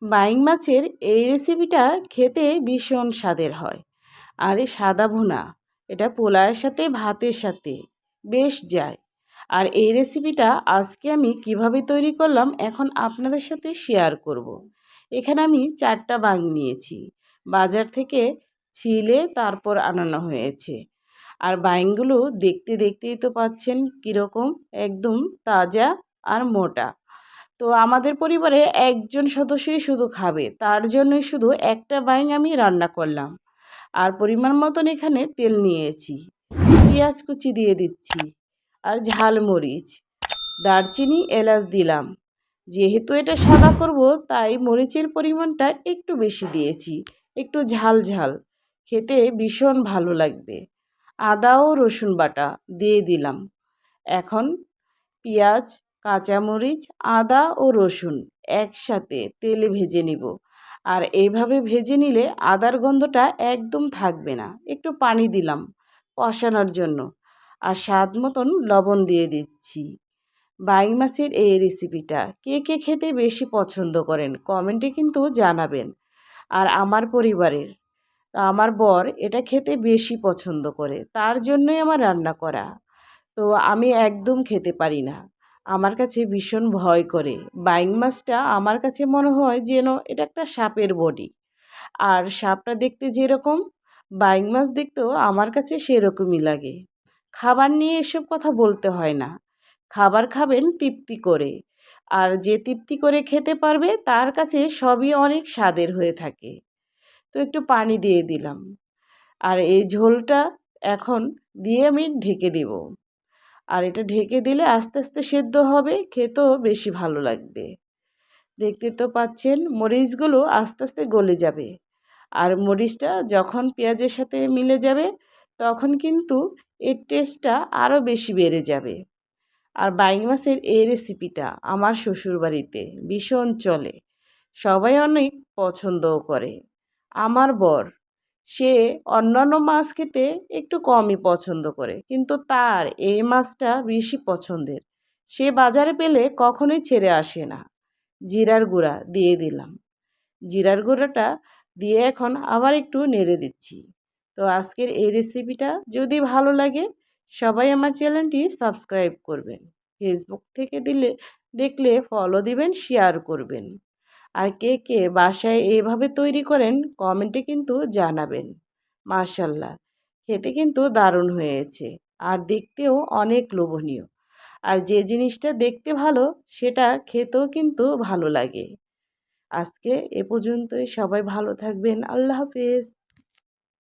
Buying মাছের এই রেসিপিটা খেতে ভীষণ স্বাদের হয়। আর এই সাদা ভুনা এটা পোলাওয়ের সাথে ভাতের সাথে বেশ যায়। আর এই রেসিপিটা আজকে আমি কিভাবে তৈরি করলাম এখন আপনাদের সাথে শেয়ার করব। এখানে আমি 4টা বাং নিয়েছি, বাজার থেকে ছিলে তারপর আনানো হয়েছে। আর বাইংগুলো দেখতে দেখতেই তো পাচ্ছেন কীরকম, একদম তাজা আর মোটা। তো আমাদের পরিবারে একজন সদস্যই শুধু খাবে, তার জন্যই শুধু একটা বাইং আমি রান্না করলাম। আর পরিমাণ মতন এখানে তেল নিয়েছি, পেঁয়াজ কুচি দিয়ে দিচ্ছি, আর ঝালমরিচ, দারচিনি, এলাচ দিলাম। যেহেতু এটা সাদা করব তাই মরিচের পরিমাণটা একটু বেশি দিয়েছি, একটু ঝাল ঝাল, খেতে ভীষণ ভালো লাগবে। আদা ও রসুন বাটা দিয়ে দিলাম। এখন পেঁয়াজ, কাঁচামরিচ, আদা ও রসুন একসাথে তেলে ভেজে নিব। আর এইভাবে ভেজে নিলে আদার গন্ধটা একদম থাকবে না। একটু পানি দিলাম কষানোর জন্য, আর স্বাদ মতন লবণ দিয়ে দিচ্ছি। বাইং মাছের এই রেসিপিটা কে কে খেতে বেশি পছন্দ করেন কমেন্টে কিন্তু জানাবেন। আর আমার পরিবারের, আমার বর এটা খেতে বেশি পছন্দ করে, তার জন্যই আমার রান্না করা। তো আমি একদম খেতে পারি না, আমার কাছে ভীষণ ভয় করে। বাইং মাছটা আমার কাছে মনে হয় যেন এটা একটা সাপের বডি। আর সাপটা দেখতে যেরকম, বাইং মাছ দেখতেও আমার কাছে সেরকমই লাগে। খাবার নিয়ে এসব কথা বলতে হয় না, খাবার খাবেন তৃপ্তি করে। আর যে তৃপ্তি করে খেতে পারবে তার কাছে সবই অনেক স্বাদের হয়ে থাকে। তো একটু পানি দিয়ে দিলাম, আর এই ঝোলটা এখন দিয়ে আমি ঢেকে দেব। আর এটা ঢেকে দিলে আস্তে আস্তে সেদ্ধ হবে, খেতেও বেশি ভালো লাগবে। দেখতে তো পাচ্ছেন মরিচগুলো আস্তে আস্তে গলে যাবে। আর মরিচটা যখন পেঁয়াজের সাথে মিলে যাবে তখন কিন্তু এর টেস্টটা আরও বেশি বেড়ে যাবে। আর বাইং মাছের এই রেসিপিটা আমার শ্বশুরবাড়িতে ভীষণ চলে, সবাই অনেক পছন্দও করে। আমার বর, সে অন্যান্য মাছ খেতে একটু কমই পছন্দ করে, কিন্তু তার এই মাছটা বেশি পছন্দের। সে বাজারে পেলে কখনোই ছেড়ে আসে না। জিরার গুঁড়া দিয়ে দিলাম, জিরার গুঁড়োটা দিয়ে এখন আবার একটু নেড়ে দিচ্ছি। তো আজকের এই রেসিপিটা যদি ভালো লাগে সবাই আমার চ্যানেলটি সাবস্ক্রাইব করবেন, ফেসবুক থেকে দেখলে ফলো দিবেন, শেয়ার করবেন। আর কে কে বাসায় এভাবে তৈরি করেন কমেন্টে কিন্তু জানাবেন। মাশাল্লাহ, খেতে কিন্তু দারুণ হয়েছে, আর দেখতেও অনেক লোভনীয়। আর যে জিনিসটা দেখতে ভালো সেটা খেতেও কিন্তু ভালো লাগে। আজকে এ পর্যন্তই, সবাই ভালো থাকবেন, আল্লাহ হাফেজ।